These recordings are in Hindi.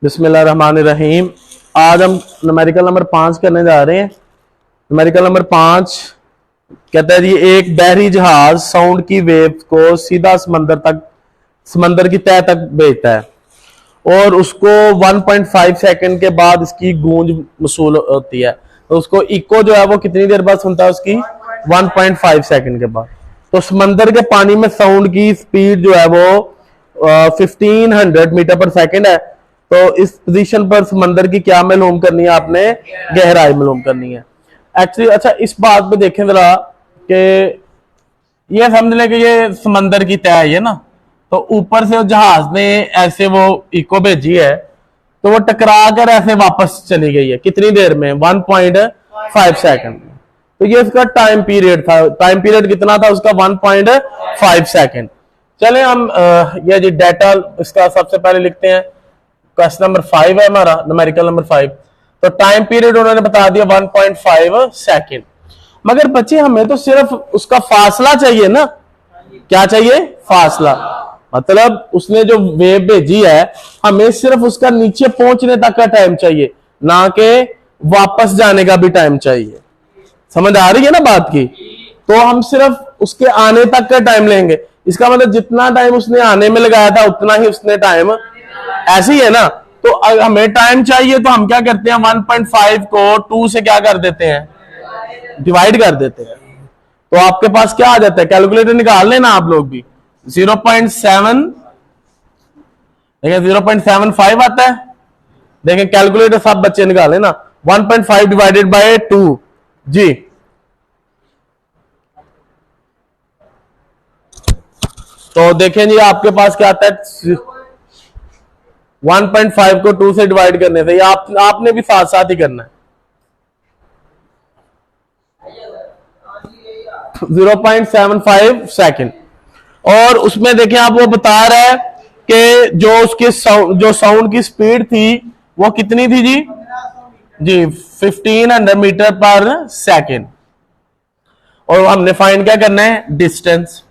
बिस्मिल्लाहिर्रहमानिर्रहीम। आज हम न्यूमेरिकल नंबर 5 करने जा रहे हैं। न्यूमेरिकल नंबर 5 कहता है जी, एक बहरी जहाज साउंड की वेव को सीधा समंदर की तह तक भेजता है और उसको 1.5 सेकंड के बाद इसकी गूंज मसूल होती है। तो उसको इको जो है वो कितनी देर बाद सुनता है? उसकी 1.5 सेकंड के बाद। तो समंदर के पानी में साउंड की स्पीड जो है वो 1500 मीटर पर सेकंड है। तो इस पोजीशन पर समंदर की क्या मालूम करनी है आपने? गहराई मालूम करनी है एक्चुअली। अच्छा, इस बात पे देखें जरा कि ये समझ लें कि ये समंदर की तह है ना, तो ऊपर से जहाज ने ऐसे वो इको भेजी है, तो वो टकरा कर ऐसे वापस चली गई है। कितनी देर में? 1.5 सेकंड। तो ये उसका टाइम पीरियड था। टाइम पीरियड कितना था उसका? 1.5 सेकंड। चले हम ये जो डाटा इसका सबसे पहले लिखते हैं। क्वेश्चन नंबर 5 है हमारा, न्यूमेरिकल नंबर 5। तो टाइम पीरियड उन्होंने बता दिया 1.5 सेकंड। मगर बच्चे हमें तो सिर्फ उसका फासला चाहिए ना। क्या चाहिए? फासला। मतलब उसने जो वेव भेजी है, हमें सिर्फ उसका नीचे पहुंचने तक का टाइम चाहिए, ना कि वापस जाने का भी टाइम चाहिए। समझ आ रही है ना बात की? तो हम सिर्फ उसके आने तक का टाइम लेंगे। इसका मतलब जितना टाइम उसने आने में लगाया था उतना ही उसने टाइम, ऐसे ही है ना। तो हमें टाइम चाहिए तो हम क्या करते हैं? 1.5 को 2 से क्या कर देते हैं? डिवाइड कर देते हैं। तो आपके पास क्या आ जाता है? कैलकुलेटर निकाल लेना आप लोग भी। 0.7 देखिए 0.75 आता है। देखें कैलकुलेटर सब बच्चे निकाल लेना। 1.5 डिवाइडेड बाय 2 जी। तो देखें जी, आपके पास क्या आता है? 1.5 को 2 से डिवाइड करने से, आपने भी साथ साथ ही करना है। 0.75 सेकंड। और उसमें देखें आप, वो बता रहा है कि जो उसके जो साउंड की स्पीड थी वो कितनी थी जी? जी 1500 मीटर पर सेकंड। और हमने फाइंड क्या करना है? डिस्टेंस।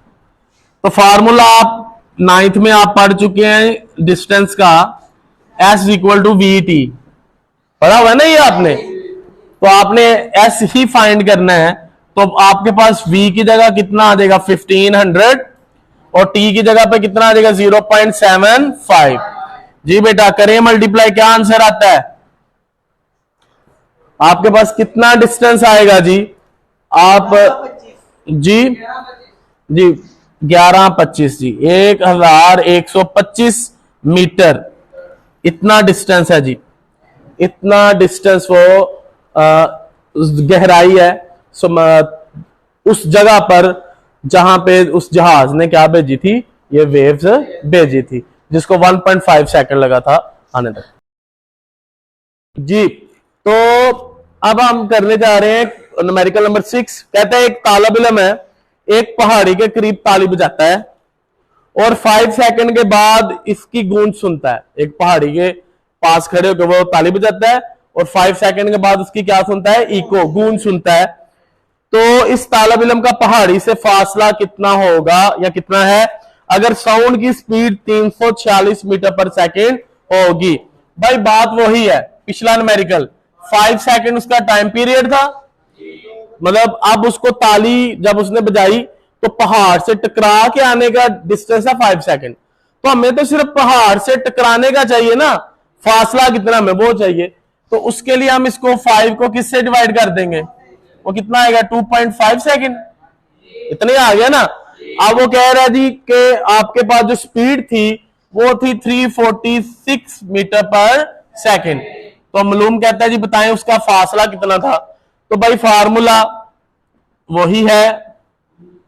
तो फार्मूला आप 9th में आप पढ़ चुके हैं डिस्टेंस का, S equal to V T. पढ़ा हुआ है ना ये आपने? तो आपने S ही फाइंड करना है। तो आपके पास V की जगह कितना आ जाएगा? 1500। और T की जगह पे कितना आ जाएगा? 0.75। जी बेटा करें मल्टीप्लाई, क्या आंसर आता है? आपके पास कितना डिस्टेंस आएगा जी? आप जी जी 1125 जी, 1125 मीटर इतना डिस्टेंस है जी। इतना डिस्टेंस वो गहराई है उस जगह पर जहां पे उस जहाज ने क्या भेजी थी? ये वेव्स भेजी थी, जिसको 1.5 सेकंड लगा था आने तक जी। तो अब हम करने जा रहे हैं न्यूमेरिकल नंबर 6। कहता है एक तालिब इल्म है, एक पहाड़ी के करीब ताली बजाता है और 5 सेकंड के बाद इसकी गूंज सुनता है। एक पहाड़ी के पास खड़े होकर वो ताली बजाता है और 5 सेकंड के बाद उसकी क्या सुनता है? इको, गूंज सुनता है। तो इस तालिब इल्म का पहाड़ी से फासला कितना होगा या कितना है अगर साउंड की स्पीड 346 मीटर पर सेकंड होगी? भाई बात वही है, पिछला न्यूमेरिकल 5 सेकंड उसका टाइम पीरियड था। मतलब अब उसको ताली जब उसने बजाई तो पहाड़ से टकरा के आने का डिस्टेंस है 5 सेकंड। तो हमें तो सिर्फ पहाड़ से टकराने का चाहिए ना, फासला कितना हमें वो चाहिए। तो उसके लिए हम इसको 5 को किससे डिवाइड कर देंगे? वो कितना आएगा? 2.5 सेकंड। इतने आ गया ना। अब वो कह रहा है जी कि आपके पास जो स्पीड थी वो थी 346 मीटर पर सेकंड। तो मालूम कहता है जी बताएं उसका फासला कितना था। तो भाई फार्मूला वही है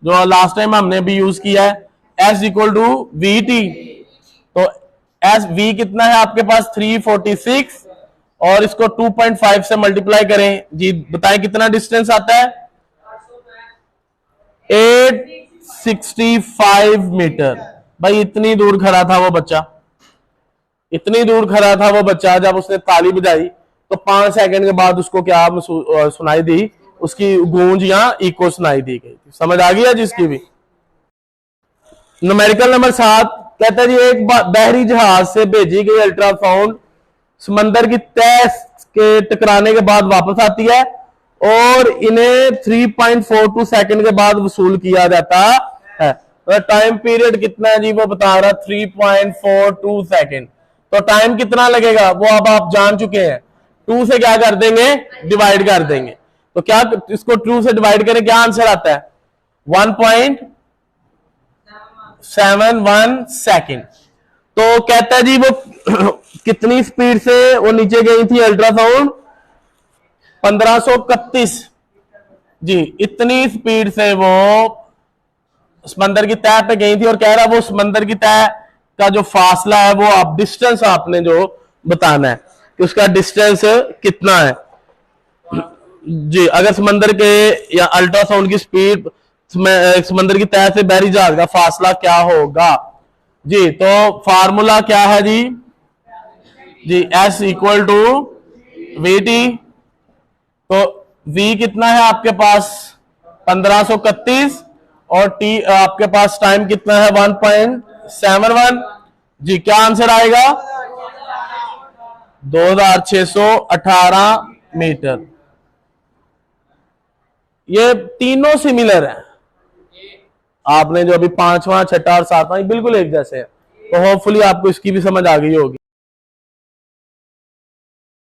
जो लास्ट टाइम हमने भी यूज किया है, S equal to V T. तो एस वी कितना है आपके पास? 346 और इसको 2.5 से मल्टीप्लाई करें जी, बताएं कितना डिस्टेंस आता है? 865 मीटर। भाई इतनी दूर खड़ा था वो बच्चा, इतनी दूर खड़ा था वो बच्चा। जब उसने ताली बजाई तो 5 सेकंड के बाद उसको क्या सुनाई दी? उसकी गूंज या इको सुनाई दी गई। समझ आ गया जिसकी भी। न्यूमेरिकल नंबर 7 कहता है जी एक बहरी जहाज से भेजी गई अल्ट्रासाउंड समंदर की तह के टकराने के बाद वापस आती है और इन्हें 3.42 सेकंड के बाद वसूल किया जाता है। तो टाइम पीरियड कितना है जी, वो बता रहा 3.42 सेकंड। तो टाइम कितना लगेगा वो अब आप जान चुके हैं। 2 से क्या कर देंगे, डिवाइड कर देंगे। तो क्या इसको 2 से डिवाइड करें, क्या आंसर आता है 1.71 सेकंड। तो कहता है जी वो कितनी स्पीड से वो नीचे गई थी अल्ट्रासाउंड, 1531 जी, इतनी स्पीड से वो समंदर की तह पे गई थी। और कह रहा वो समंदर की तह का जो फासला है वो आप डिस्टेंस आपने जो बताना है कि उसका डिस्टेंस कितना है जी। अगर समंदर के या अल्ट्रासाउंड की स्पीड समंदर की तह से बहरी जहाज का फासला क्या होगा जी। तो फार्मूला क्या है जी, S इक्वल टू VT। तो V कितना है आपके पास 1531 और T आपके पास टाइम कितना है 1.71 जी। क्या आंसर आएगा 2618 मीटर। ये तीनों सिमिलर है, आपने जो अभी 5वां 6वां और 7वां बिल्कुल एक जैसे है। तो होपफुली आपको इसकी भी समझ आ गई होगी।